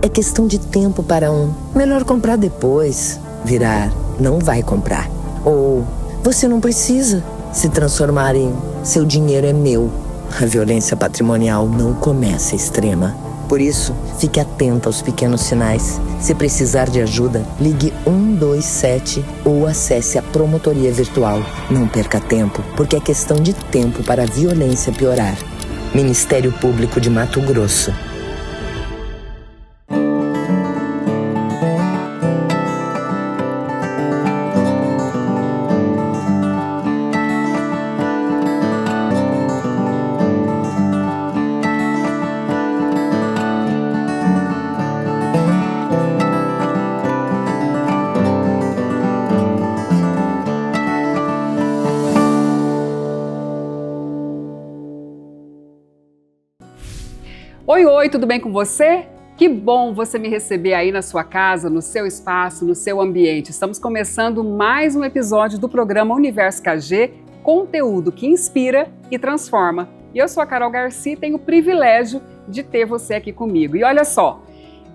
É questão de tempo para um. Melhor comprar depois. Virar, não vai comprar. Ou, você não precisa se transformar em seu dinheiro é meu. A violência patrimonial não começa extrema. Por isso, fique atento aos pequenos sinais. Se precisar de ajuda, ligue 127 ou acesse a promotoria virtual. Não perca tempo, porque é questão de tempo para a violência piorar. Ministério Público de Mato Grosso. Oi, tudo bem com você? Que bom você me receber aí na sua casa, no seu espaço, no seu ambiente. Estamos começando mais um episódio do programa Universo KG, conteúdo que inspira e transforma. E eu sou a Carol Garcia e tenho o privilégio de ter você aqui comigo. E olha só,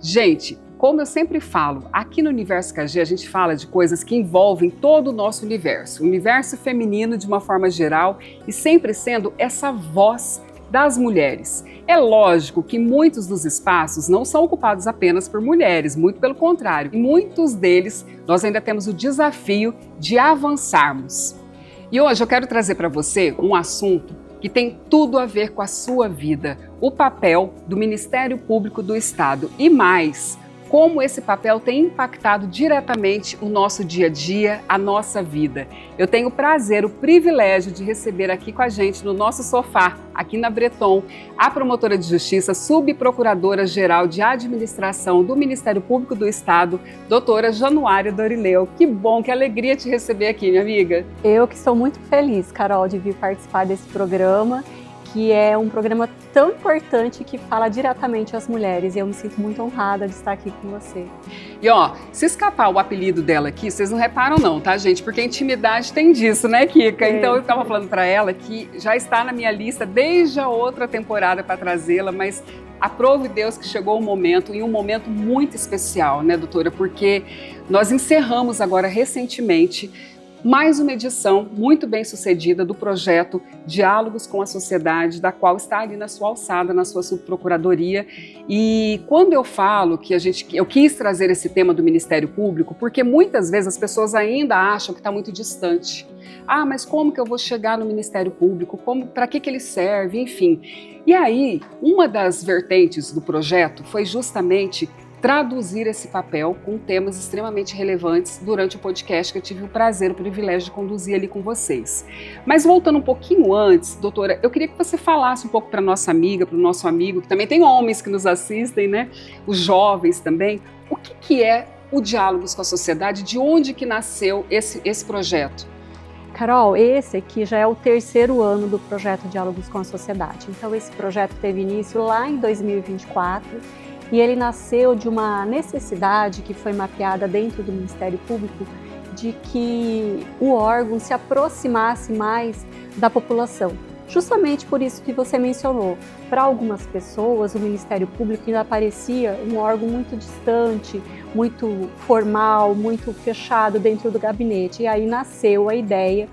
gente, como eu sempre falo, aqui no Universo KG a gente fala de coisas que envolvem todo o nosso universo, o universo feminino de uma forma geral e sempre sendo essa voz das mulheres. É lógico que muitos dos espaços não são ocupados apenas por mulheres, muito pelo contrário. Em muitos deles, nós ainda temos o desafio de avançarmos. E hoje eu quero trazer para você um assunto que tem tudo a ver com a sua vida, o papel do Ministério Público do Estado e mais, como esse papel tem impactado diretamente o nosso dia a dia, a nossa vida. Eu tenho o prazer, o privilégio de receber aqui com a gente no nosso sofá, aqui na Breton, a promotora de justiça, subprocuradora-geral de administração do Ministério Público do Estado, doutora Januária Dorileu. Que bom, que alegria te receber aqui, minha amiga. Eu que estou muito feliz, Carol, de vir participar desse programa, que é um programa tão importante que fala diretamente às mulheres. E eu me sinto muito honrada de estar aqui com você. E ó, se escapar o apelido dela aqui, vocês não reparam não, tá, gente? Porque a intimidade tem disso, né, Kika? Então eu estava falando para ela que já está na minha lista desde a outra temporada para trazê-la, mas aprove Deus que chegou o momento, e um momento muito especial, né, doutora? Porque nós encerramos agora recentemente mais uma edição muito bem sucedida do projeto Diálogos com a Sociedade, da qual está ali na sua alçada, na sua subprocuradoria. E quando eu falo que eu quis trazer esse tema do Ministério Público, porque muitas vezes as pessoas ainda acham que está muito distante. Ah, mas como que eu vou chegar no Ministério Público? Para que ele serve? Enfim. E aí, uma das vertentes do projeto foi justamente traduzir esse papel com temas extremamente relevantes durante o podcast que eu tive o prazer, o privilégio de conduzir ali com vocês. Mas voltando um pouquinho antes, doutora, eu queria que você falasse um pouco para nossa amiga, para o nosso amigo, que também tem homens que nos assistem, né? Os jovens também. O que é o Diálogos com a Sociedade? De onde que nasceu esse projeto? Carol, esse aqui já é o 3º ano do projeto Diálogos com a Sociedade. Então esse projeto teve início lá em 2024, e ele nasceu de uma necessidade que foi mapeada dentro do Ministério Público de que o órgão se aproximasse mais da população. Justamente por isso que você mencionou. Para algumas pessoas, o Ministério Público ainda parecia um órgão muito distante, muito formal, muito fechado dentro do gabinete. E aí nasceu a ideia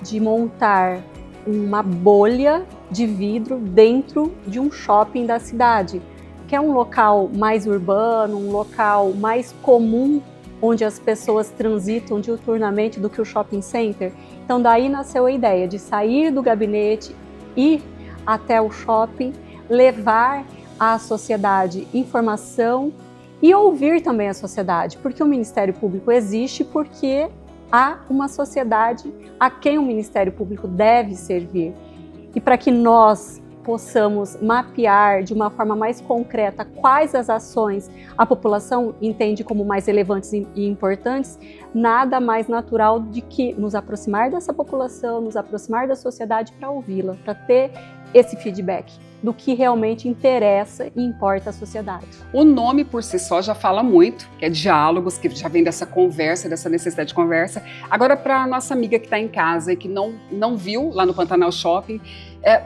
de montar uma bolha de vidro dentro de um shopping da cidade, que é um local mais urbano, um local mais comum, onde as pessoas transitam diuturnamente do que o shopping center. Então daí nasceu a ideia de sair do gabinete, ir até o shopping, levar à sociedade informação e ouvir também a sociedade, porque o Ministério Público existe porque há uma sociedade a quem o Ministério Público deve servir. E para que nós possamos mapear de uma forma mais concreta quais as ações a população entende como mais relevantes e importantes, nada mais natural de que nos aproximar dessa população, nos aproximar da sociedade para ouvi-la, para ter esse feedback. do que realmente interessa e importa à sociedade. O nome por si só já fala muito, que é diálogos, que já vem dessa conversa, dessa necessidade de conversa. Agora, para a nossa amiga que está em casa e que não viu lá no Pantanal Shopping,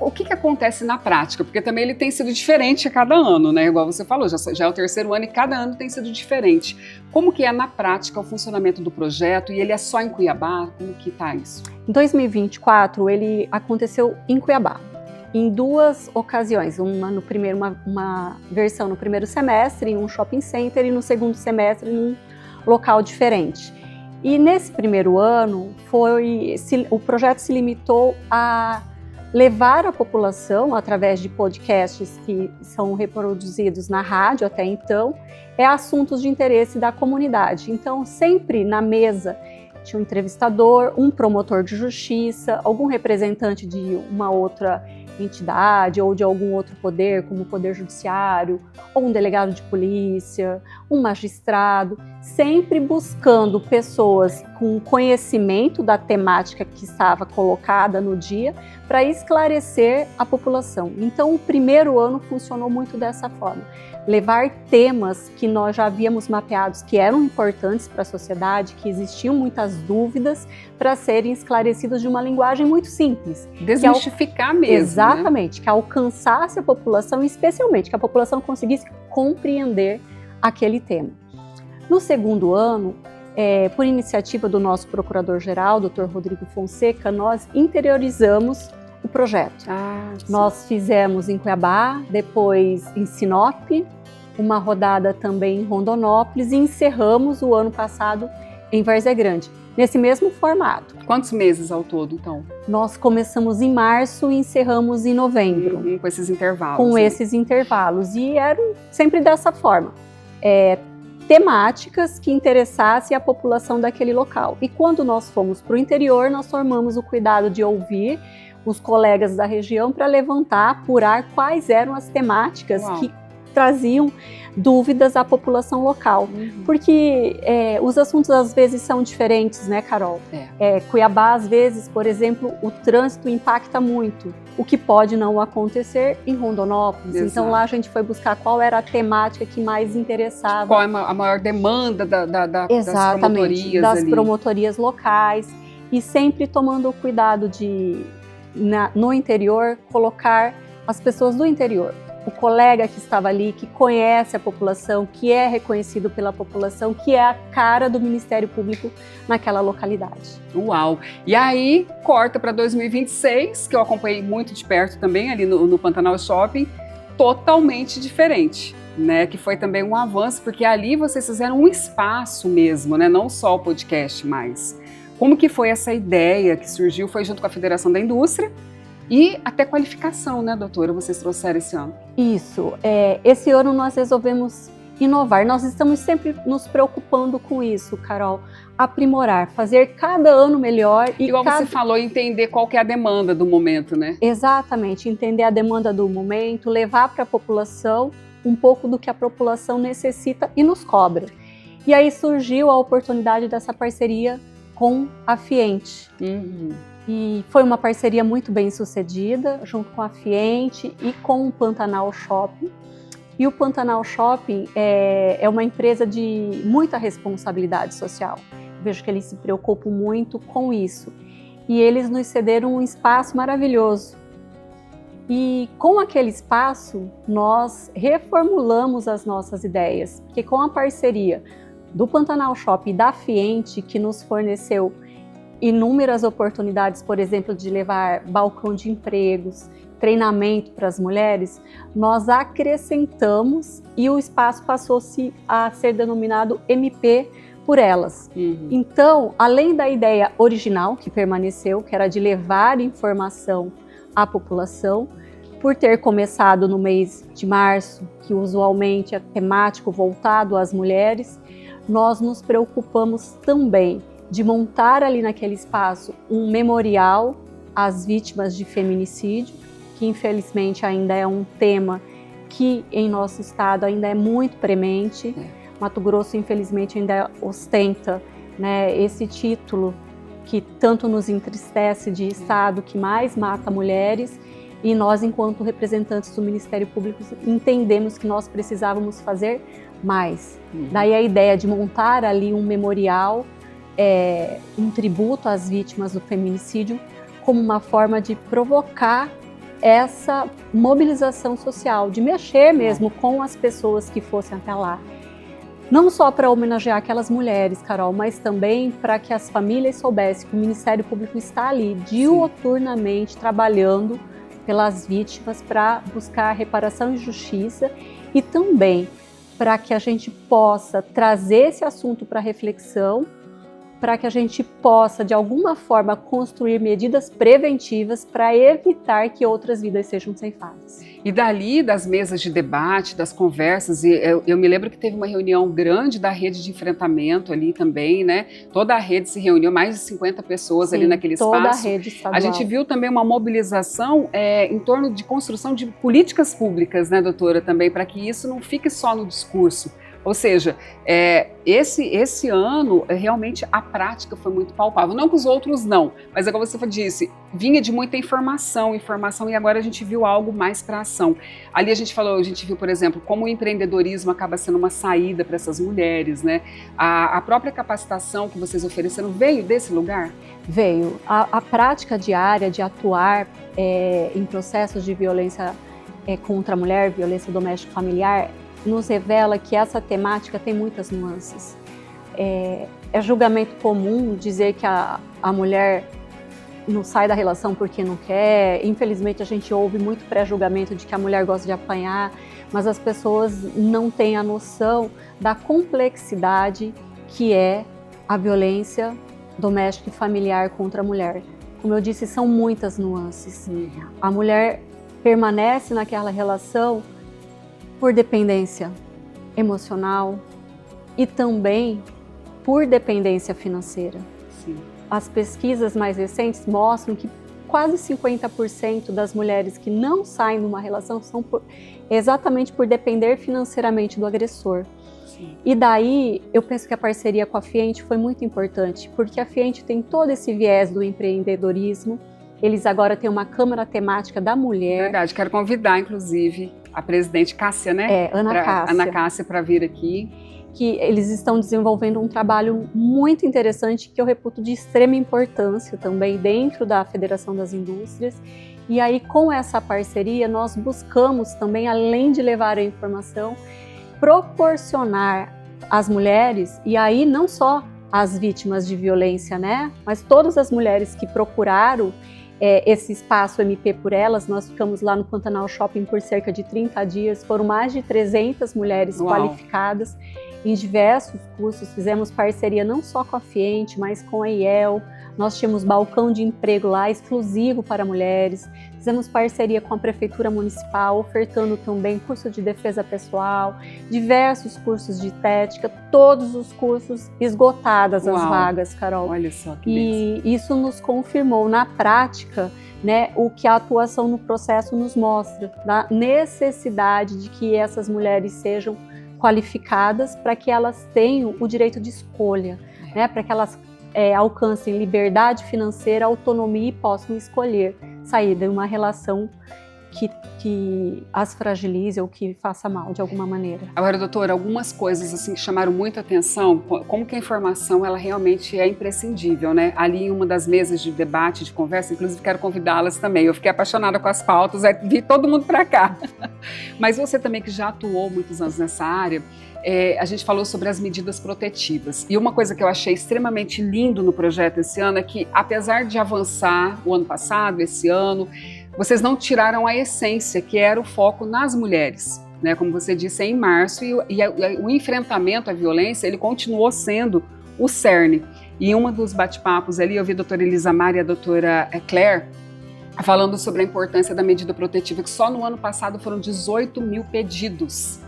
o que acontece na prática? Porque também ele tem sido diferente a cada ano, né? Igual você falou, já é o terceiro ano e cada ano tem sido diferente. Como que é na prática o funcionamento do projeto? E ele é só em Cuiabá? Como que está isso? Em 2024, ele aconteceu em Cuiabá, em 2 ocasiões, uma versão no primeiro semestre em um shopping center e no segundo semestre em um local diferente. E nesse primeiro ano, o projeto se limitou a levar a população, através de podcasts que são reproduzidos na rádio até então, assuntos de interesse da comunidade. Então, sempre na mesa tinha um entrevistador, um promotor de justiça, algum representante de uma outra entidade ou de algum outro poder, como o Poder Judiciário, ou um delegado de polícia, um magistrado, sempre buscando pessoas com conhecimento da temática que estava colocada no dia para esclarecer a população. Então, o primeiro ano funcionou muito dessa forma. Levar temas que nós já havíamos mapeados, que eram importantes para a sociedade, que existiam muitas dúvidas, para serem esclarecidos de uma linguagem muito simples. Desmistificar mesmo. Exatamente, né? Que alcançasse a população, e especialmente que a população conseguisse compreender aquele tema. No segundo ano, por iniciativa do nosso procurador-geral, Dr. Rodrigo Fonseca, nós interiorizamos o projeto. Nós fizemos em Cuiabá, depois em Sinop, uma rodada também em Rondonópolis e encerramos o ano passado em Várzea Grande, nesse mesmo formato. Quantos meses ao todo, então? Nós começamos em março e encerramos em novembro. Com esses intervalos. Com esses intervalos. E eram sempre dessa forma. Temáticas que interessassem a população daquele local. E quando nós fomos para o interior, nós tomamos o cuidado de ouvir os colegas da região para levantar, apurar quais eram as temáticas que traziam dúvidas à população local. Porque os assuntos às vezes são diferentes, né, Carol? Cuiabá, às vezes, por exemplo, o trânsito impacta muito, o que pode não acontecer em Rondonópolis. Exato. Então lá a gente foi buscar qual era a temática que mais interessava. Qual é a maior demanda das promotorias locais, e sempre tomando o cuidado de, no interior, colocar as pessoas do interior. O colega que estava ali, que conhece a população, que é reconhecido pela população, que é a cara do Ministério Público naquela localidade. Uau! E aí, corta para 2026, que eu acompanhei muito de perto também, ali no Pantanal Shopping, totalmente diferente, né? Que foi também um avanço, porque ali vocês fizeram um espaço mesmo, né? Não só o podcast, mas como que foi essa ideia que surgiu? Foi junto com a Federação da Indústria, e até qualificação, né, doutora, vocês trouxeram esse ano? Isso. Esse ano nós resolvemos inovar. Nós estamos sempre nos preocupando com isso, Carol. Aprimorar, fazer cada ano melhor. Igual você falou, entender qual que é a demanda do momento, né? Exatamente. Entender a demanda do momento, levar para a população um pouco do que a população necessita e nos cobra. E aí surgiu a oportunidade dessa parceria com a Fiente. E foi uma parceria muito bem sucedida, junto com a Fiente e com o Pantanal Shopping. E o Pantanal Shopping é uma empresa de muita responsabilidade social. Eu vejo que eles se preocupam muito com isso. E eles nos cederam um espaço maravilhoso. E com aquele espaço, nós reformulamos as nossas ideias. Porque com a parceria do Pantanal Shopping e da Fiente, que nos forneceu inúmeras oportunidades, por exemplo, de levar balcão de empregos, treinamento para as mulheres, nós acrescentamos e o espaço passou-se a ser denominado MP por elas. Então, além da ideia original que permaneceu, que era de levar informação à população, por ter começado no mês de março, que usualmente é temático voltado às mulheres, nós nos preocupamos também de montar ali naquele espaço um memorial às vítimas de feminicídio, que infelizmente ainda é um tema que em nosso estado ainda é muito premente. Mato Grosso, infelizmente, ainda ostenta, né, esse título que tanto nos entristece de estado que mais mata mulheres. E nós, enquanto representantes do Ministério Público, entendemos que nós precisávamos fazer mais. Daí a ideia de montar ali um memorial, um tributo às vítimas do feminicídio, como uma forma de provocar essa mobilização social, de mexer mesmo com as pessoas que fossem até lá. Não só para homenagear aquelas mulheres, Carol, mas também para que as famílias soubessem que o Ministério Público está ali diuturnamente trabalhando pelas vítimas para buscar reparação e justiça, e também para que a gente possa trazer esse assunto para reflexão, para que a gente possa, de alguma forma, construir medidas preventivas para evitar que outras vidas sejam ceifadas. E dali, das mesas de debate, das conversas, eu me lembro que teve uma reunião grande da rede de enfrentamento ali também, né? Toda a rede se reuniu, mais de 50 pessoas. Sim, ali naquele espaço. Toda a rede estadual. A gente viu também uma mobilização em torno de construção de políticas públicas, né, doutora, também, para que isso não fique só no discurso. Ou seja, esse ano, realmente, a prática foi muito palpável. Não que os outros não, mas como você disse, vinha de muita informação, e agora a gente viu algo mais para ação. Ali a gente viu, por exemplo, como o empreendedorismo acaba sendo uma saída para essas mulheres, né? A própria capacitação que vocês ofereceram veio desse lugar? Veio. A prática diária de atuar em processos de violência contra a mulher, violência doméstica familiar, nos revela que essa temática tem muitas nuances. É julgamento comum dizer que a mulher não sai da relação porque não quer. Infelizmente, a gente ouve muito pré-julgamento de que a mulher gosta de apanhar, mas as pessoas não têm a noção da complexidade que é a violência doméstica e familiar contra a mulher. Como eu disse, são muitas nuances. A mulher permanece naquela relação por dependência emocional e também por dependência financeira. Sim. As pesquisas mais recentes mostram que quase 50% das mulheres que não saem de uma relação são exatamente por depender financeiramente do agressor. Sim. E daí, eu penso que a parceria com a Fiente foi muito importante, porque a Fiente tem todo esse viés do empreendedorismo. Eles agora têm uma câmara temática da mulher. Verdade, quero convidar, inclusive, a presidente Cássia, né? Ana Cássia, para vir aqui. Que eles estão desenvolvendo um trabalho muito interessante, que eu reputo de extrema importância também dentro da Federação das Indústrias. E aí, com essa parceria, nós buscamos também, além de levar a informação, proporcionar às mulheres, e aí não só as vítimas de violência, né? Mas todas as mulheres que procuraram esse espaço MP por Elas. Nós ficamos lá no Pantanal Shopping por cerca de 30 dias, foram mais de 300 mulheres qualificadas em diversos cursos, fizemos parceria não só com a Fiente, mas com a IEL, nós tínhamos balcão de emprego lá exclusivo para mulheres, fizemos parceria com a Prefeitura Municipal, ofertando também curso de defesa pessoal, diversos cursos de estética, todos os cursos esgotadas as vagas, Carol. Olha só que beleza. E isso nos confirmou na prática, né, o que a atuação no processo nos mostra, da necessidade de que essas mulheres sejam qualificadas para que elas tenham o direito de escolha, né, para que elas alcancem liberdade financeira, autonomia e possam escolher sair de uma relação que as fragilize ou que faça mal de alguma maneira. Agora, doutora, algumas coisas assim que chamaram muita atenção, como que a informação ela realmente é imprescindível, né? Ali em uma das mesas de debate, de conversa, inclusive quero convidá-las também. Eu fiquei apaixonada com as pautas, vi todo mundo para cá. Mas você também que já atuou muitos anos nessa área, a gente falou sobre as medidas protetivas. E uma coisa que eu achei extremamente lindo no projeto esse ano é que, apesar de avançar o ano passado, esse ano, vocês não tiraram a essência, que era o foco nas mulheres, né? Como você disse, é em março, e o enfrentamento à violência, ele continuou sendo o cerne. E em um dos bate-papos ali, eu vi a doutora Elisamar e a doutora Claire falando sobre a importância da medida protetiva, que só no ano passado foram 18 mil pedidos.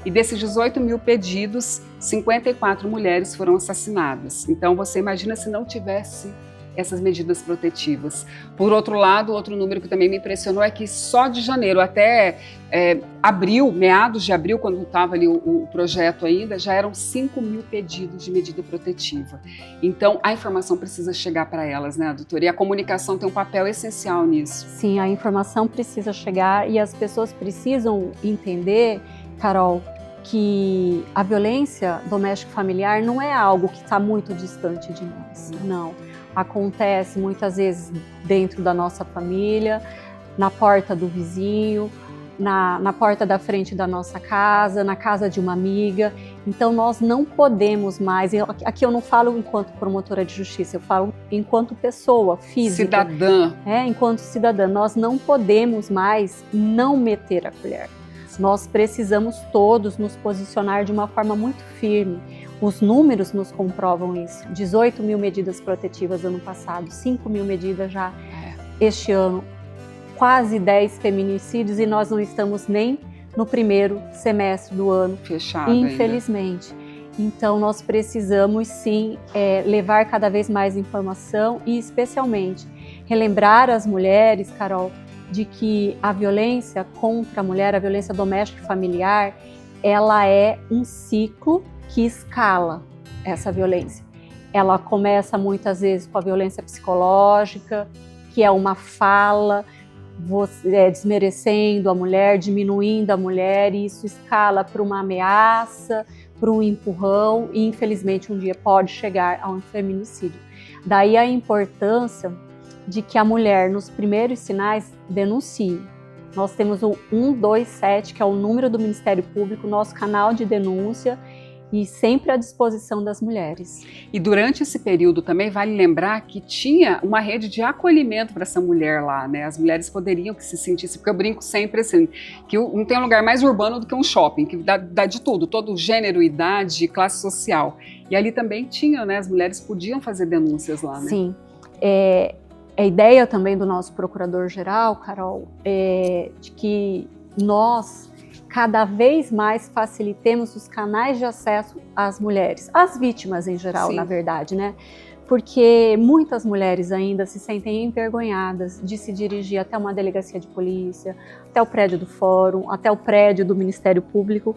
E desses 18 mil pedidos, 54 mulheres foram assassinadas. Então, você imagina se não tivesse essas medidas protetivas. Por outro lado, outro número que também me impressionou é que só de janeiro até abril, meados de abril, quando estava ali o projeto ainda, já eram 5 mil pedidos de medida protetiva. Então, a informação precisa chegar para elas, né, doutora? E a comunicação tem um papel essencial nisso. Sim, a informação precisa chegar e as pessoas precisam entender, Carol, que a violência doméstica familiar não é algo que está muito distante de nós, não. Acontece muitas vezes dentro da nossa família, na porta do vizinho, na porta da frente da nossa casa, na casa de uma amiga. Então nós não podemos mais, aqui eu não falo enquanto promotora de justiça, eu falo enquanto pessoa física. Cidadã. Enquanto cidadã, nós não podemos mais não meter a colher. Nós precisamos todos nos posicionar de uma forma muito firme. Os números nos comprovam isso. 18 mil medidas protetivas ano passado, 5 mil medidas já este ano, quase 10 feminicídios e nós não estamos nem no primeiro semestre do ano. Fechado infelizmente. Ainda. Então nós precisamos sim levar cada vez mais informação e especialmente relembrar as mulheres, Carol, de que a violência contra a mulher, a violência doméstica e familiar, ela é um ciclo que escala essa violência. Ela começa muitas vezes com a violência psicológica, que é uma fala, desmerecendo a mulher, diminuindo a mulher, e isso escala para uma ameaça, para um empurrão, e infelizmente um dia pode chegar a um feminicídio. Daí a importância de que a mulher, nos primeiros sinais, denuncie. Nós temos o 127, que é o número do Ministério Público, nosso canal de denúncia, e sempre à disposição das mulheres. E durante esse período também vale lembrar que tinha uma rede de acolhimento para essa mulher lá, né? As mulheres poderiam que se sentissem, porque eu brinco sempre assim, que não tem um lugar mais urbano do que um shopping, que dá de tudo, todo gênero, idade, classe social. E ali também tinha, né? As mulheres podiam fazer denúncias lá, né? Sim. A ideia também do nosso procurador-geral, Carol, é de que nós cada vez mais facilitemos os canais de acesso às mulheres, às vítimas em geral, na verdade, né? Porque muitas mulheres ainda se sentem envergonhadas de se dirigir até uma delegacia de polícia, até o prédio do fórum, até o prédio do Ministério Público,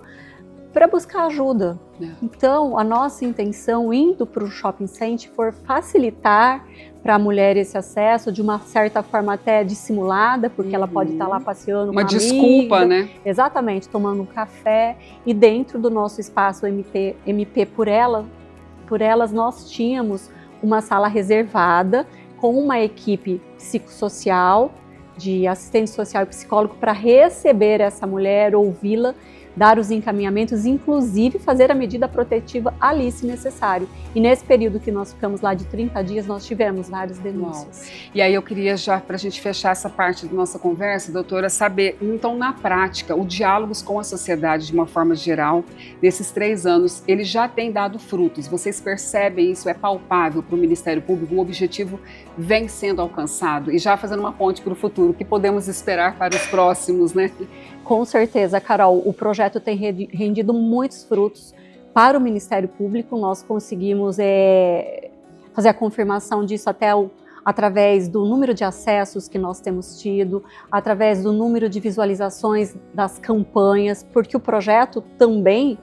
para buscar ajuda. Então, a nossa intenção, indo para o shopping center, for facilitar para a mulher esse acesso, de uma certa forma até dissimulada, porque ela pode estar lá passeando com uma desculpa, amiga, né? Exatamente, tomando um café. E dentro do nosso espaço MP por elas, nós tínhamos uma sala reservada com uma equipe psicossocial, de assistente social e psicólogo, para receber essa mulher, ouvi-la, dar os encaminhamentos, inclusive fazer a medida protetiva ali, se necessário. E nesse período que nós ficamos lá de 30 dias, nós tivemos várias denúncias. E aí eu queria já, para a gente fechar essa parte da nossa conversa, doutora, saber, então, na prática, o Diálogos com a Sociedade, de uma forma geral, nesses 3 anos, ele já tem dado frutos. Vocês percebem isso? É palpável para o Ministério Público? O objetivo vem sendo alcançado? E já fazendo uma ponte para o futuro, o que podemos esperar para os próximos, né? Com certeza, Carol, o projeto tem rendido muitos frutos para o Ministério Público. Nós conseguimos fazer a confirmação disso através do número de acessos que nós temos tido, através do número de visualizações das campanhas, porque o projeto também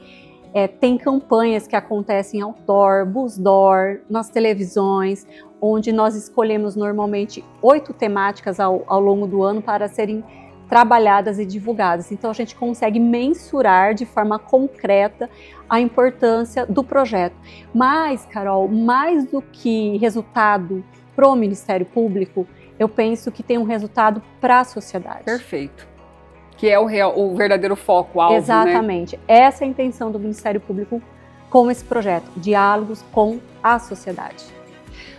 tem campanhas que acontecem outdoor, busdoor, nas televisões, onde nós escolhemos normalmente 8 temáticas ao longo do ano para serem trabalhadas e divulgadas. Então a gente consegue mensurar de forma concreta a importância do projeto. Mas, Carol, mais do que resultado para o Ministério Público, eu penso que tem um resultado para a sociedade. Perfeito. Que é o verdadeiro foco, alvo, Exatamente. Né? Essa é a intenção do Ministério Público com esse projeto, diálogos com a sociedade.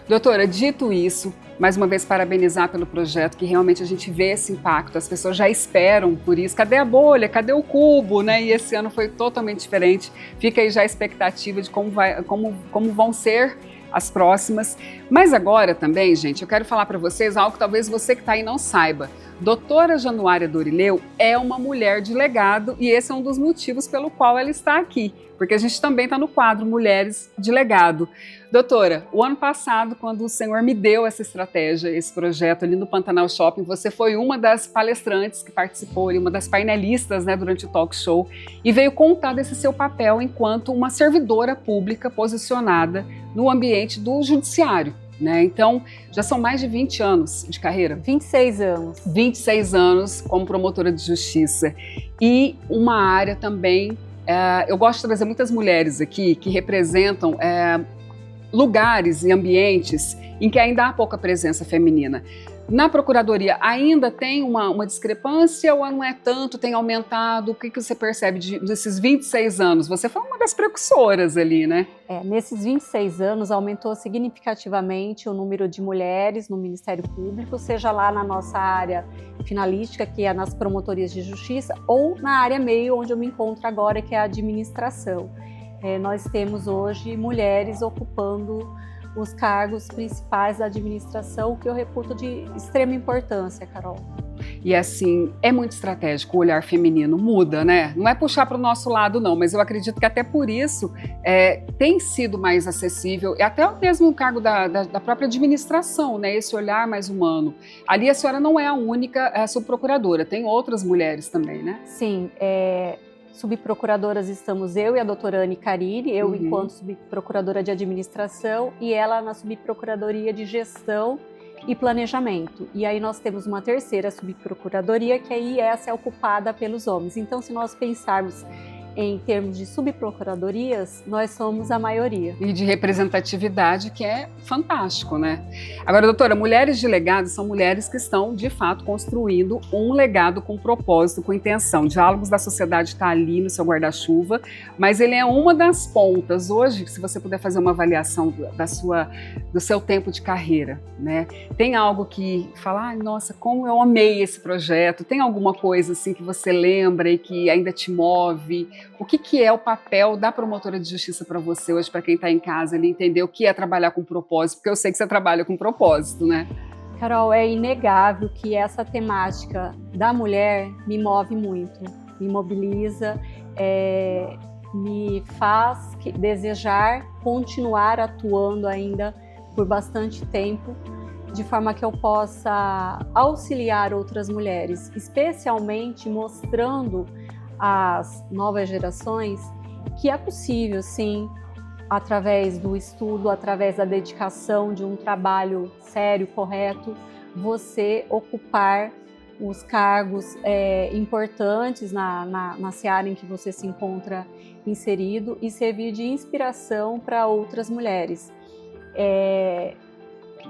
Doutora, dito isso, mais uma vez parabenizar pelo projeto, que realmente a gente vê esse impacto, as pessoas já esperam por isso. Cadê a bolha? Cadê o cubo? Né? E esse ano foi totalmente diferente. Fica aí já a expectativa de como vão ser as próximas. Mas agora também, gente, eu quero falar para vocês algo que talvez você que está aí não saiba. Doutora Januária Dorileu é uma mulher de legado e esse é um dos motivos pelo qual ela está aqui, porque a gente também está no quadro Mulheres de Legado. Doutora, o ano passado, quando o senhor me deu essa estratégia, esse projeto ali no Pantanal Shopping, você foi uma das palestrantes que participou, uma das painelistas, né, durante o talk show, e veio contar desse seu papel enquanto uma servidora pública posicionada no ambiente do judiciário. Né? Então, já são mais de 20 anos de carreira. 26 anos. 26 anos como promotora de justiça. E uma área também, eu gosto de trazer muitas mulheres aqui que representam lugares e ambientes em que ainda há pouca presença feminina. Na Procuradoria ainda tem uma discrepância ou não é tanto, tem aumentado? O que você percebe desses 26 anos? Você foi uma das precursoras ali, né? Nesses 26 anos aumentou significativamente o número de mulheres no Ministério Público, seja lá na nossa área finalística, que é nas promotorias de justiça, ou na área meio, onde eu me encontro agora, que é a administração. Nós temos hoje mulheres ocupando os cargos principais da administração, que eu reputo de extrema importância, Carol. E assim, é muito estratégico, o olhar feminino muda, né? Não é puxar para o nosso lado, não, mas eu acredito que até por isso tem sido mais acessível, e até mesmo o cargo da própria administração, né? Esse olhar mais humano. Ali a senhora não é a única subprocuradora, tem outras mulheres também, né? Sim, subprocuradoras estamos eu e a doutora Anne Carini, eu enquanto subprocuradora de administração e ela na subprocuradoria de gestão e planejamento. E aí nós temos uma terceira subprocuradoria, que aí essa é ocupada pelos homens. Então, se nós pensarmos em termos de subprocuradorias, nós somos a maioria. E de representatividade, que é fantástico, né? Agora, doutora, mulheres de legado são mulheres que estão, de fato, construindo um legado com propósito, com intenção. Diálogos da Sociedade está ali no seu guarda-chuva, mas ele é uma das pontas. Hoje, se você puder fazer uma avaliação do seu tempo de carreira, né? Tem algo que fala, nossa, como eu amei esse projeto? Tem alguma coisa assim que você lembra e que ainda te move? O que é o papel da promotora de justiça para você hoje, para quem está em casa, ele entender o que é trabalhar com propósito, porque eu sei que você trabalha com propósito, né? Carol, é inegável que essa temática da mulher me move muito, me mobiliza, me faz desejar continuar atuando ainda por bastante tempo, de forma que eu possa auxiliar outras mulheres, especialmente mostrando às novas gerações que é possível, sim, através do estudo, através da dedicação de um trabalho sério, correto, você ocupar os cargos importantes na seara em que você se encontra inserido e servir de inspiração para outras mulheres.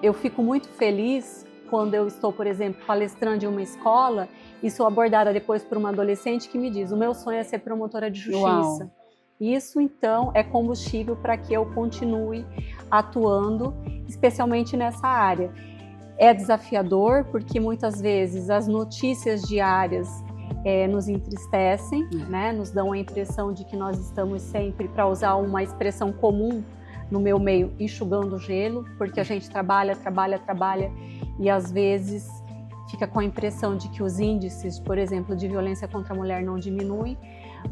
Eu fico muito feliz quando eu estou, por exemplo, palestrando em uma escola e sou abordada depois por uma adolescente que me diz: o meu sonho é ser promotora de justiça. Uau. Isso, então, é combustível para que eu continue atuando, especialmente nessa área. É desafiador, porque muitas vezes as notícias diárias nos entristecem, né? Nos dão a impressão de que nós estamos sempre, para usar uma expressão comum no meu meio, enxugando gelo, porque a gente trabalha e às vezes fica com a impressão de que os índices, por exemplo, de violência contra a mulher não diminuem,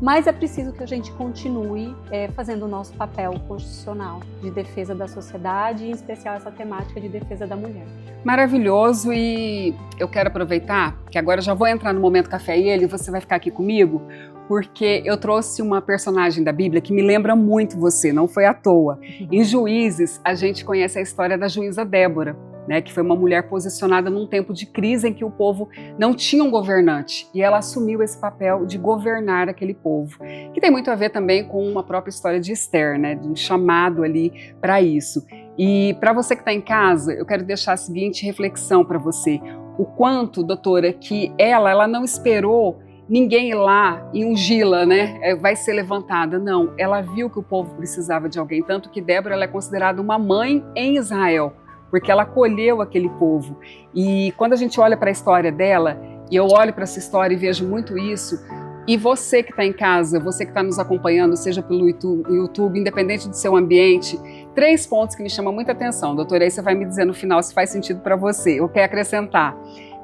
mas é preciso que a gente continue fazendo o nosso papel constitucional de defesa da sociedade, e em especial essa temática de defesa da mulher. Maravilhoso, e eu quero aproveitar que agora eu já vou entrar no Momento Café e ele, você vai ficar aqui comigo, porque eu trouxe uma personagem da Bíblia que me lembra muito você, não foi à toa. Em Juízes, a gente conhece a história da juíza Débora, né, que foi uma mulher posicionada num tempo de crise em que o povo não tinha um governante, e ela assumiu esse papel de governar aquele povo, que tem muito a ver também com uma própria história de Esther, né, de um chamado ali para isso. E para você que está em casa, eu quero deixar a seguinte reflexão para você: o quanto, doutora, que ela não esperou ninguém ir lá e ungí-la, né? Vai ser levantada. Não, ela viu que o povo precisava de alguém, tanto que Débora ela é considerada uma mãe em Israel, porque ela acolheu aquele povo. E quando a gente olha para a história dela, e eu olho para essa história e vejo muito isso, e você que está em casa, você que está nos acompanhando, seja pelo YouTube, independente do seu ambiente, 3 pontos que me chamam muita atenção, doutora, aí você vai me dizer no final se faz sentido para você, ou quer acrescentar.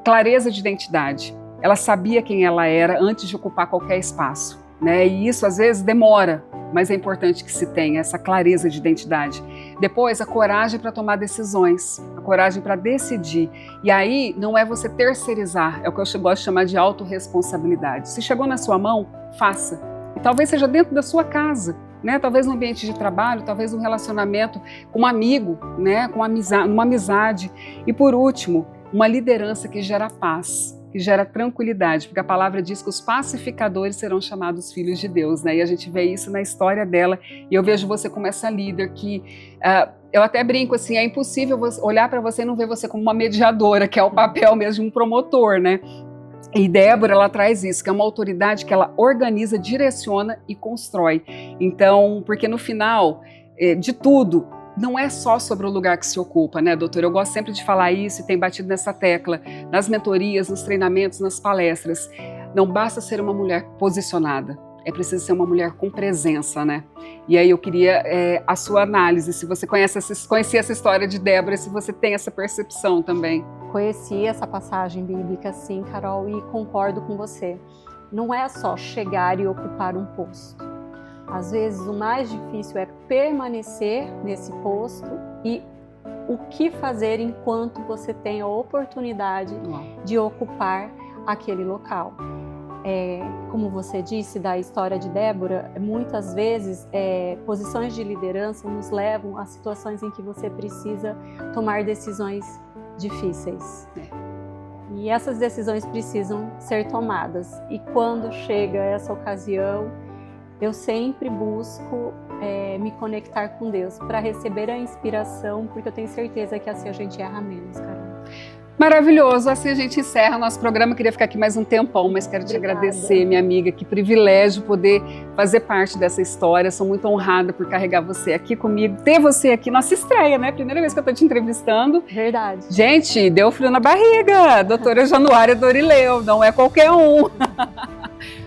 clareza de identidade. Ela sabia quem ela era antes de ocupar qualquer espaço, né? E isso às vezes demora, mas é importante que se tenha essa clareza de identidade. Depois, a coragem para tomar decisões, a coragem para decidir. E aí, não é você terceirizar, é o que eu gosto de chamar de autorresponsabilidade. Se chegou na sua mão, faça. E talvez seja dentro da sua casa, né? Talvez no ambiente de trabalho, talvez um relacionamento com um amigo, né? Com uma amizade. E por último, uma liderança que gera paz, que gera tranquilidade, porque a palavra diz que os pacificadores serão chamados filhos de Deus, né? E a gente vê isso na história dela, e eu vejo você como essa líder que, eu até brinco assim, é impossível olhar para você e não ver você como uma mediadora, que é o papel mesmo de um promotor, né? E Débora, ela traz isso, que é uma autoridade que ela organiza, direciona e constrói. Então, porque no final de tudo, não é só sobre o lugar que se ocupa, né, doutora? Eu gosto sempre de falar isso e tenho batido nessa tecla, nas mentorias, nos treinamentos, nas palestras. Não basta ser uma mulher posicionada, é preciso ser uma mulher com presença, né? E aí eu queria a sua análise, se você conhecia essa história de Débora, se você tem essa percepção também. Conheci essa passagem bíblica, sim, Carol, e concordo com você. Não é só chegar e ocupar um posto. Às vezes o mais difícil é permanecer nesse posto e o que fazer enquanto você tem a oportunidade de ocupar aquele local. Como você disse da história de Débora, muitas vezes posições de liderança nos levam a situações em que você precisa tomar decisões difíceis. E essas decisões precisam ser tomadas. E quando chega essa ocasião, eu sempre busco me conectar com Deus para receber a inspiração, porque eu tenho certeza que assim a gente erra menos, Carol. Maravilhoso, assim a gente encerra nosso programa. Eu queria ficar aqui mais um tempão, mas quero te agradecer, minha amiga, que privilégio poder fazer parte dessa história. Sou muito honrada por carregar você aqui comigo, ter você aqui, nossa estreia, né? Primeira vez que eu tô te entrevistando. Verdade. Gente, deu frio na barriga, doutora Januária Dorileu, não é qualquer um.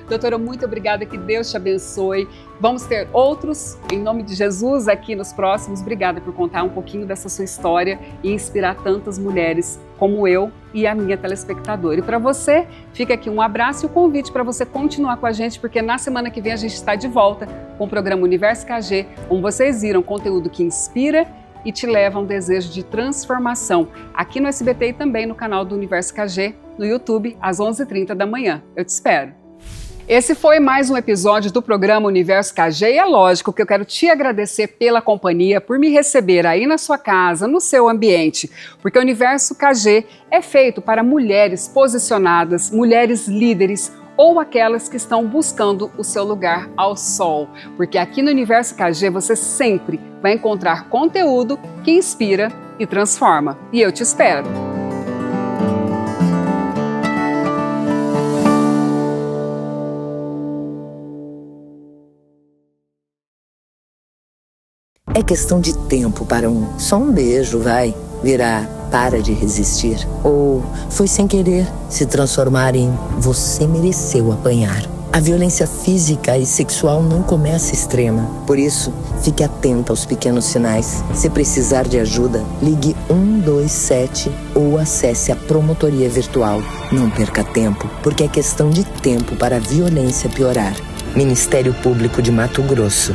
Doutora, muito obrigada, que Deus te abençoe. Vamos ter outros, em nome de Jesus, aqui nos próximos. Obrigada por contar um pouquinho dessa sua história e inspirar tantas mulheres como eu e a minha telespectadora. E para você, fica aqui um abraço e o convite para você continuar com a gente, porque na semana que vem a gente está de volta com o programa Universo KG, como vocês viram, conteúdo que inspira e te leva a um desejo de transformação. Aqui no SBT e também no canal do Universo KG, no YouTube, às 11h30 da manhã. Eu te espero. Esse foi mais um episódio do programa Universo KG e é lógico que eu quero te agradecer pela companhia, por me receber aí na sua casa, no seu ambiente, porque o Universo KG é feito para mulheres posicionadas, mulheres líderes ou aquelas que estão buscando o seu lugar ao sol, porque aqui no Universo KG você sempre vai encontrar conteúdo que inspira e transforma. E eu te espero! É questão de tempo para só um beijo, vai virar para de resistir. Ou foi sem querer se transformar em você mereceu apanhar. A violência física e sexual não começa extrema. Por isso, fique atenta aos pequenos sinais. Se precisar de ajuda, ligue 127 ou acesse a promotoria virtual. Não perca tempo, porque é questão de tempo para a violência piorar. Ministério Público de Mato Grosso.